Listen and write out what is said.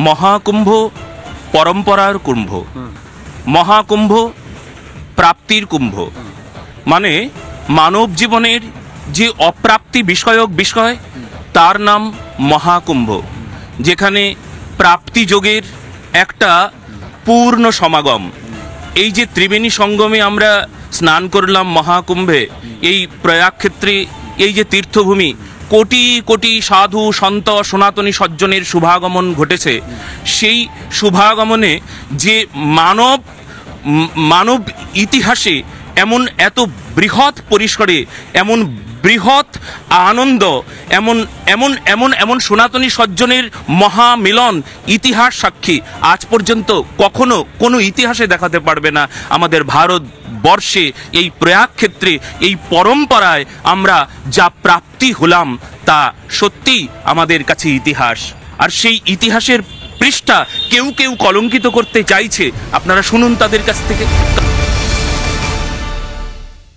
মহাকুম্ভ পরম্পরার কুম্ভ, মহাকুম্ভ প্রাপ্তির কুম্ভ। মানে মানব জীবনের যে অপ্রাপ্তি বিষয়ক বিষয় তার নাম মহাকুম্ভ, যেখানে প্রাপ্তি যোগের একটা পূর্ণ সমাগম। এই যে ত্রিবেণী সঙ্গমে আমরা স্নান করলাম মহাকুম্ভে, এই প্রয়াগ ক্ষেত্রে, এই যে তীর্থভূমি, কোটি কোটি সাধু সন্ত সনাতনী সজ্জনের শুভাগমন ঘটেছে। সেই শুভাগমনে যে মানব ইতিহাসে এমন এত বৃহৎ পরিসরে এমন বৃহৎ আনন্দ, এমন এমন এমন এমন সনাতনী সজ্জনের মহামিলন ইতিহাস সাক্ষী আজ পর্যন্ত কখনো কোনো ইতিহাসে দেখাতে পারবে না। আমাদের ভারতবর্ষে এই প্রয়াগ ক্ষেত্রে, এই পরম্পরায় আমরা যা প্রাপ্তি হলাম তা সত্যি আমাদের কাছে ইতিহাস। আর সেই ইতিহাসের পৃষ্ঠা কেউ কেউ কলঙ্কিত করতে চাইছে, আপনারা শুনুন তাদের কাছ থেকে।